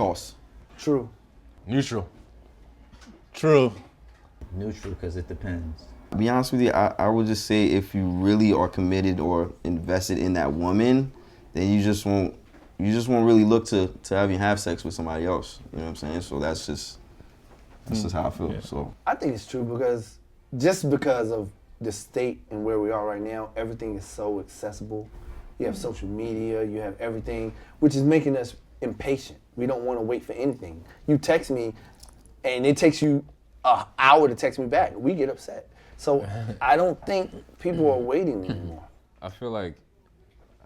False. True. Neutral. True. Neutral, because it depends. To be honest with you, I would just say if you really are committed or invested in that woman, then you just won't really look to have sex with somebody else. You know what I'm saying? So that's just how I feel. Yeah. So I think it's true because of the state and where we are right now, everything is so accessible. You have social media, you have everything, which is making us impatient. We don't want to wait for anything. You text me, and it takes you an hour to text me back. We get upset. So I don't think people are waiting anymore. I feel like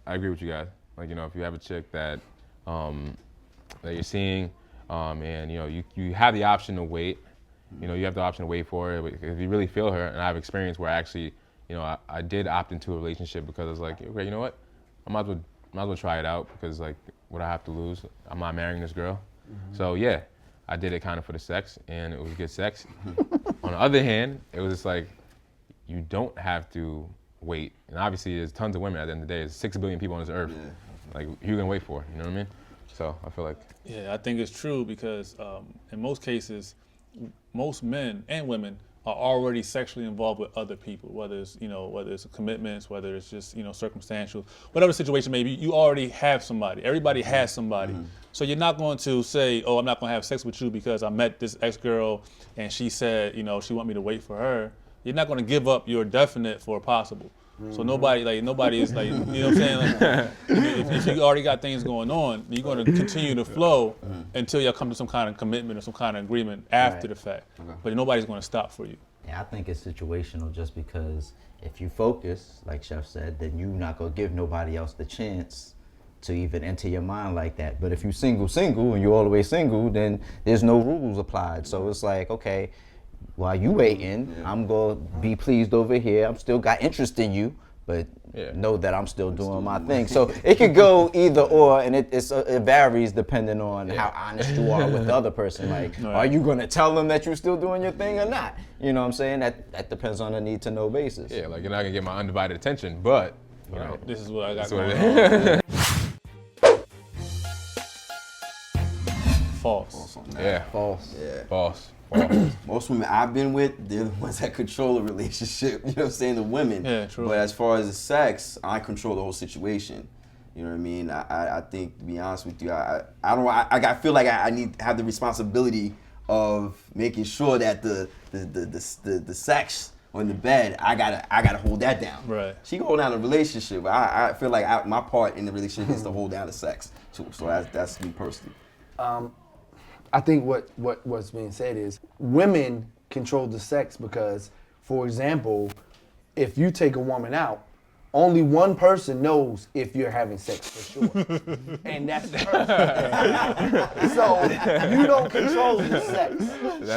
I agree with you guys. Like, you know, if you have a chick that you're seeing, and you know, you have the option to wait. You know, you have the option to wait for it. If you really feel her, and I have experience where actually, you know, I did opt into a relationship because I was like, okay, you know what? I might as well try it out because, like, what I have to lose? I'm not marrying this girl. So yeah, I did it kind of for the sex, and it was good sex. On the other hand, it was just like, you don't have to wait. And obviously, there's tons of women at the end of the day. There's 6 billion people on this earth. Yeah. Like, who you gonna wait for? You know what I mean? So I feel like. Yeah, I think it's true because in most cases, most men and women are already sexually involved with other people, whether it's commitments, whether it's just, circumstantial, whatever the situation may be, you already have somebody. Everybody has somebody. Mm-hmm. So you're not going to say, oh, I'm not going to have sex with you because I met this ex-girl and she said, she want me to wait for her. You're not going to give up your definite for a possible. So nobody is like, you know what I'm saying? Like, if you already got things going on, you're going to continue to flow until y'all come to some kind of commitment or some kind of agreement after the fact. Okay. But nobody's going to stop for you. Yeah, I think it's situational just because if you focus, like Chef said, then you're not going to give nobody else the chance to even enter your mind like that. But if you single, and you're all the way single, then there's no rules applied. So it's like, okay, while you waiting, I'm gonna be pleased over here. I'm still got interest in you, but know that I'm still doing my thing. So it could go either or, and it varies depending on how honest you are with the other person. Like, are you gonna tell them that you're still doing your thing or not? You know what I'm saying? That depends on a need to know basis. Yeah, like you're not gonna get my undivided attention, but you know, this is what I got going on. False. Yeah. False. Yeah. False. Most women I've been with, they're the ones that control a relationship. You know what I'm saying? The women. Yeah, true. But as far as the sex, I control the whole situation. You know what I mean? I think, to be honest with you, I feel like I need to have the responsibility of making sure that the sex on the bed, I gotta hold that down. Right. She can hold down the relationship. But I feel like my part in the relationship is to hold down the sex too. So that's me personally. I think what's being said is women control the sex because, for example, if you take a woman out, only one person knows if you're having sex for sure, and that's her. So you don't control the sex.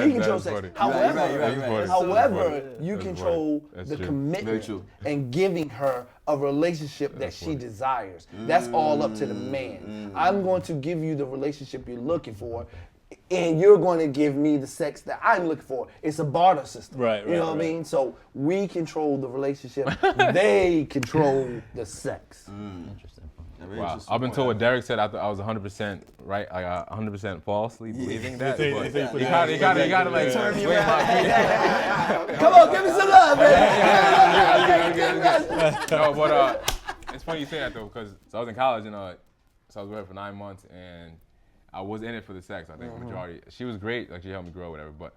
She controls sex. Funny. However, you control the true. commitment and giving her a relationship that she desires. That's all up to the man. I'm going to give you the relationship you're looking for, and you're going to give me the sex that I'm looking for. It's a barter system. Right. You know what I mean? So we control the relationship. They control the sex. Interesting. Wow. I've been told what Derek said. I was 100% right. I got 100% falsely believing that. But you gotta like turn me around. Come on, give me some love, man. No, but it's funny you say that though, because I was in college and so I was with her for 9 months and I was in it for the sex. I think the majority. She was great. Like she helped me grow, whatever. But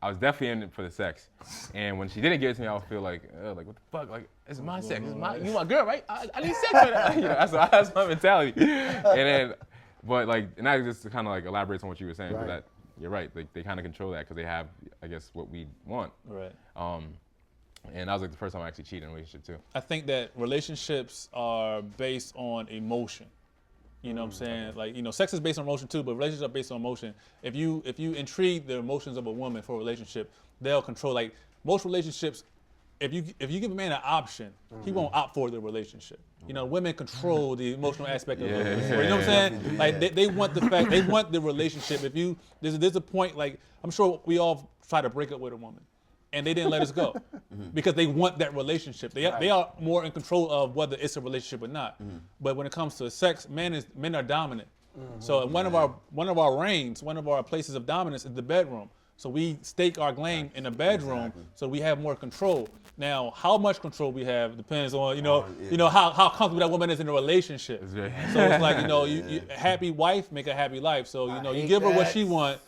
I was definitely in it for the sex. And when she didn't give it to me, I would feel like what the fuck? Like it's my sex. You my girl, right? I need sex for that. That's my mentality. And then, but like, and that just kind of like elaborates on what you were saying. Right. That you're right. They kind of control that because they have, I guess, what we want. Right. And that was like the first time I actually cheated in a relationship too. I think that relationships are based on emotion. You know what I'm saying? Like, sex is based on emotion too, but relationships are based on emotion. If you intrigue the emotions of a woman for a relationship, they'll control. Like most relationships, if you give a man an option, he won't opt for the relationship. Women control the emotional aspect of the relationship. You know what I'm saying? Like they want they want the relationship. If there's a point, like I'm sure we all try to break up with a woman, and they didn't let us go because they want that relationship. They are more in control of whether it's a relationship or not. But when it comes to sex, men are dominant. So one of our reigns, one of our places of dominance is the bedroom. So we stake our claim in the bedroom, so we have more control. Now, how much control we have depends on how comfortable that woman is in a relationship. That's right. So it's like you happy wife make a happy life. So you give her what she wants,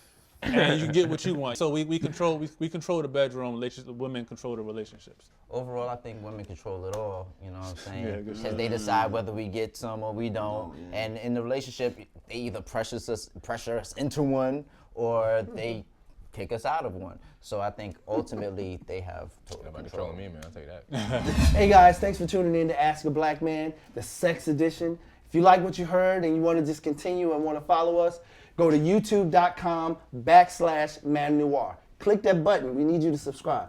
and you get what you want. So we control the bedroom. Relationship, women control the relationships. Overall, I think women control it all. You know what I'm saying? Yeah, good Because point. they decide whether we get some or we don't. And in the relationship, they either pressure us into one, or they kick us out of one. So I think ultimately they have total About control. controlling me, man. I'll tell you that. Hey guys, thanks for tuning in to Ask a Black Man, the sex edition. If you like what you heard and you want to just continue and want to follow us, go to youtube.com/MadameNoire. Click that button. We need you to subscribe.